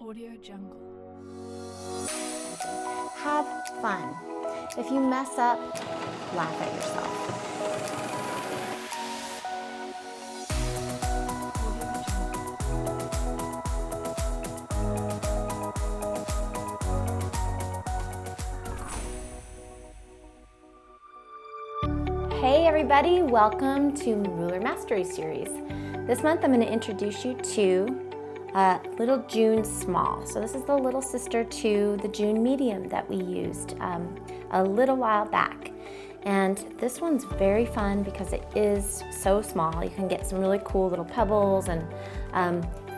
Audio Jungle. Have fun. If you mess up, laugh at yourself. Hey everybody, welcome to Ruler Mastery Series. This month I'm going to introduce you to little June Small. So this is the little sister to the June Medium that we used a little while back. And this one's very fun because it is so small. You can get some really cool little pebbles and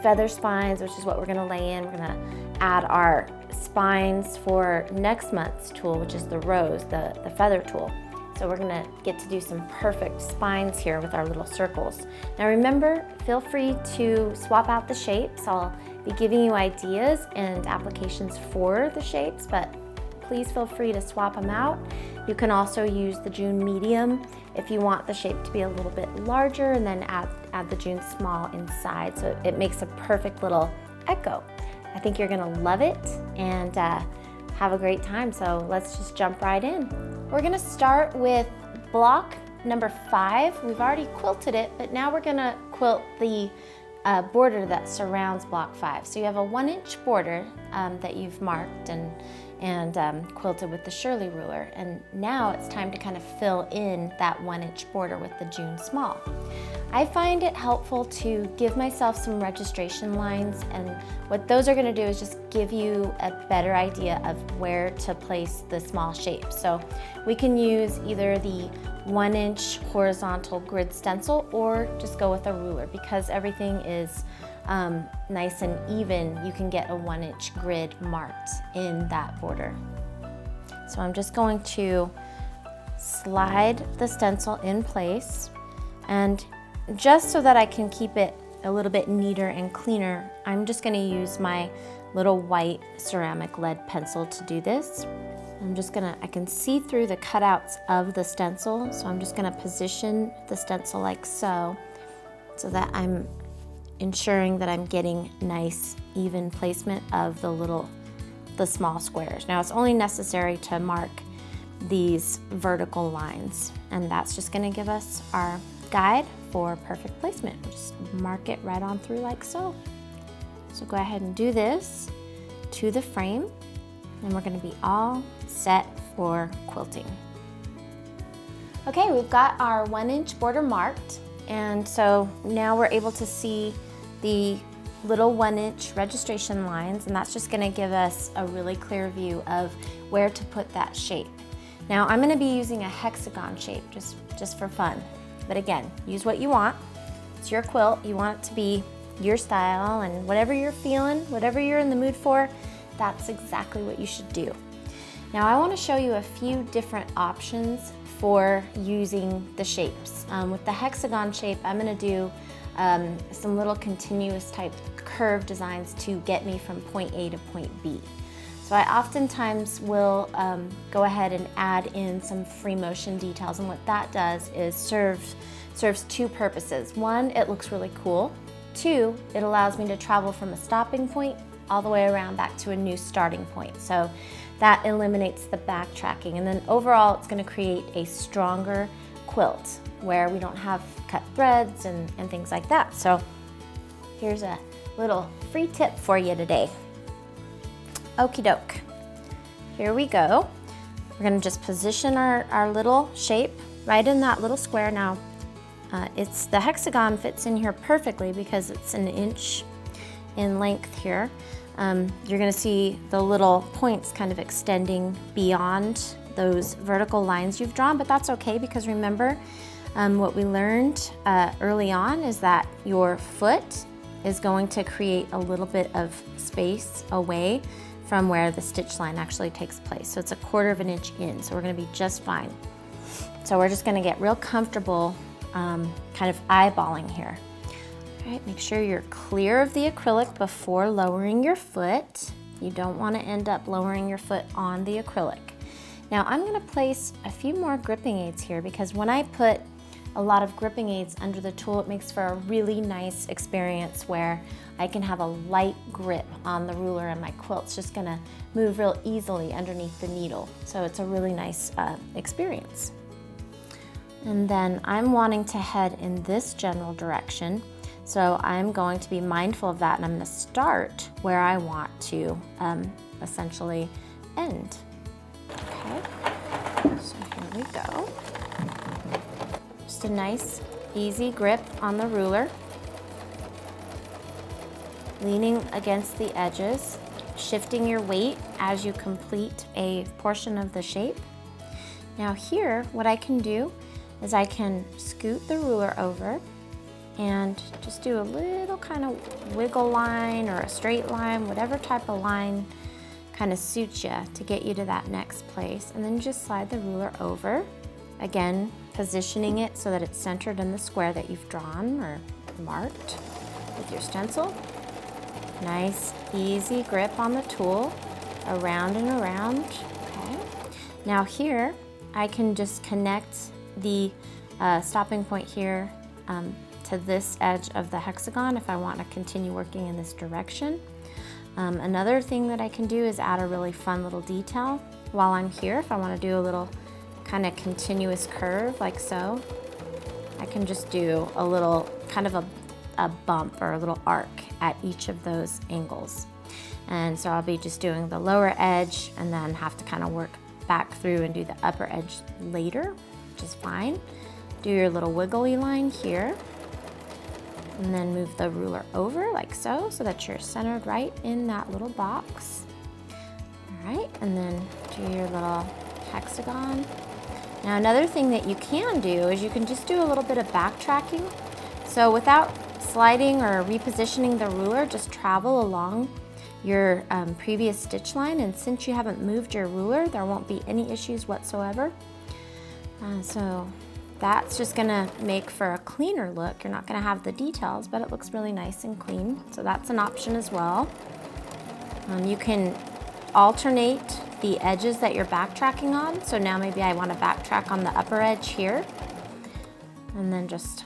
feather spines, which is what we're going to lay in. We're going to add our spines for next month's tool, which is the rose, the feather tool. So we're gonna get to do some perfect spines here with our little circles. Now remember, feel free to swap out the shapes. I'll be giving you ideas and applications for the shapes, but please feel free to swap them out. You can also use the June Medium if you want the shape to be a little bit larger, and then add the June Small inside, so it makes a perfect little echo. I think you're gonna love it and have a great time, so let's just jump right in. We're gonna start with block number 5. We've already quilted it, but now we're gonna quilt the border that surrounds block 5. So you have a 1-inch border that you've marked and quilted with the Shirley ruler. And now it's time to kind of fill in that 1-inch border with the June Small. I find it helpful to give myself some registration lines, and what those are going to do is just give you a better idea of where to place the small shape. So we can use either the 1-inch horizontal grid stencil or just go with a ruler. Because everything is nice and even, you can get a 1-inch grid marked in that border. So I'm just going to slide the stencil in place, and just so that I can keep it a little bit neater and cleaner, I'm just going to use my little white ceramic lead pencil to do this. I can see through the cutouts of the stencil, so I'm just going to position the stencil like so that I'm ensuring that I'm getting nice even placement of the small squares. Now it's only necessary to mark these vertical lines, and that's just going to give us our guide for perfect placement. We'll just mark it right on through like so. So go ahead and do this to the frame, and we're going to be all set for quilting. Okay, we've got our 1-inch border marked, and so now we're able to see the little 1-inch registration lines, and that's just going to give us a really clear view of where to put that shape. Now I'm going to be using a hexagon shape just for fun. But again, use what you want. It's your quilt. You want it to be your style, and whatever you're feeling, whatever you're in the mood for, that's exactly what you should do. Now I want to show you a few different options for using the shapes. With the hexagon shape, I'm going to do some little continuous type curve designs to get me from point A to point B. So I oftentimes will go ahead and add in some free motion details, and what that does is serves 2 purposes. 1, it looks really cool. 2, it allows me to travel from a stopping point all the way around back to a new starting point. So that eliminates the backtracking, and then overall it's going to create a stronger quilt where we don't have cut threads and things like that. So here's a little free tip for you today. Okie doke, here we go. We're gonna just position our little shape right in that little square. Now, the hexagon fits in here perfectly because it's 1 inch in length here. You're gonna see the little points kind of extending beyond those vertical lines you've drawn, but that's okay, because remember, what we learned early on is that your foot is going to create a little bit of space away from where the stitch line actually takes place. So it's 1/4 inch in, so we're gonna be just fine. So we're just gonna get real comfortable kind of eyeballing here. All right, make sure you're clear of the acrylic before lowering your foot. You don't wanna end up lowering your foot on the acrylic. Now I'm gonna place a few more gripping aids here, because when I put a lot of gripping aids under the tool, it makes for a really nice experience where I can have a light grip on the ruler and my quilt's just gonna move real easily underneath the needle. So it's a really nice experience. And then I'm wanting to head in this general direction. So I'm going to be mindful of that, and I'm gonna start where I want to essentially end. Okay, so here we go. Just a nice, easy grip on the ruler. Leaning against the edges, shifting your weight as you complete a portion of the shape. Now here, what I can do is I can scoot the ruler over and just do a little kind of wiggle line or a straight line, whatever type of line kind of suits you to get you to that next place. And then just slide the ruler over, again, positioning it so that it's centered in the square that you've drawn or marked with your stencil. Nice, easy grip on the tool, around and around, okay? Now here, I can just connect the stopping point here to this edge of the hexagon if I want to continue working in this direction. Another thing that I can do is add a really fun little detail while I'm here. If I want to do a little kind of continuous curve like so, I can just do a little kind of a bump or a little arc at each of those angles. And so I'll be just doing the lower edge and then have to kind of work back through and do the upper edge later, which is fine. Do your little wiggly line here, and then move the ruler over like so, so that you're centered right in that little box. All right, and then do your little hexagon. Now another thing that you can do is you can just do a little bit of backtracking. So without sliding or repositioning the ruler, just travel along your previous stitch line, and since you haven't moved your ruler, there won't be any issues whatsoever. So that's just gonna make for a cleaner look. You're not gonna have the details, but it looks really nice and clean. So that's an option as well. You can alternate the edges that you're backtracking on. So now maybe I wanna backtrack on the upper edge here, and then just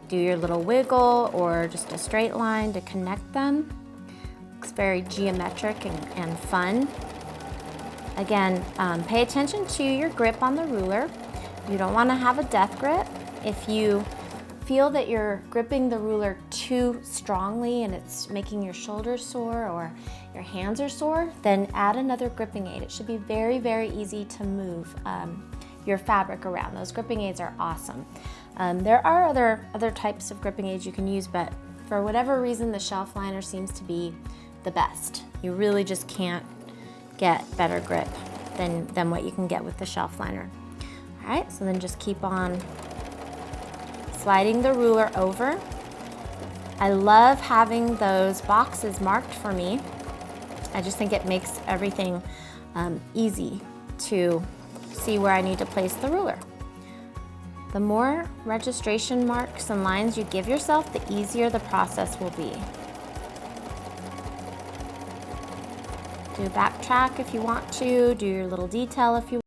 do your little wiggle or just a straight line to connect them. Looks very geometric and fun. Again, pay attention to your grip on the ruler. You don't want to have a death grip. If you feel that you're gripping the ruler too strongly and it's making your shoulders sore or your hands are sore, then add another gripping aid. It should be very, very easy to move your fabric around. Those gripping aids are awesome. There are other types of gripping aids you can use, but for whatever reason, the shelf liner seems to be the best. You really just can't get better grip than what you can get with the shelf liner. All right, so then just keep on sliding the ruler over. I love having those boxes marked for me. I just think it makes everything easy to see where I need to place the ruler. The more registration marks and lines you give yourself, the easier the process will be. Do backtrack if you want to, do your little detail if you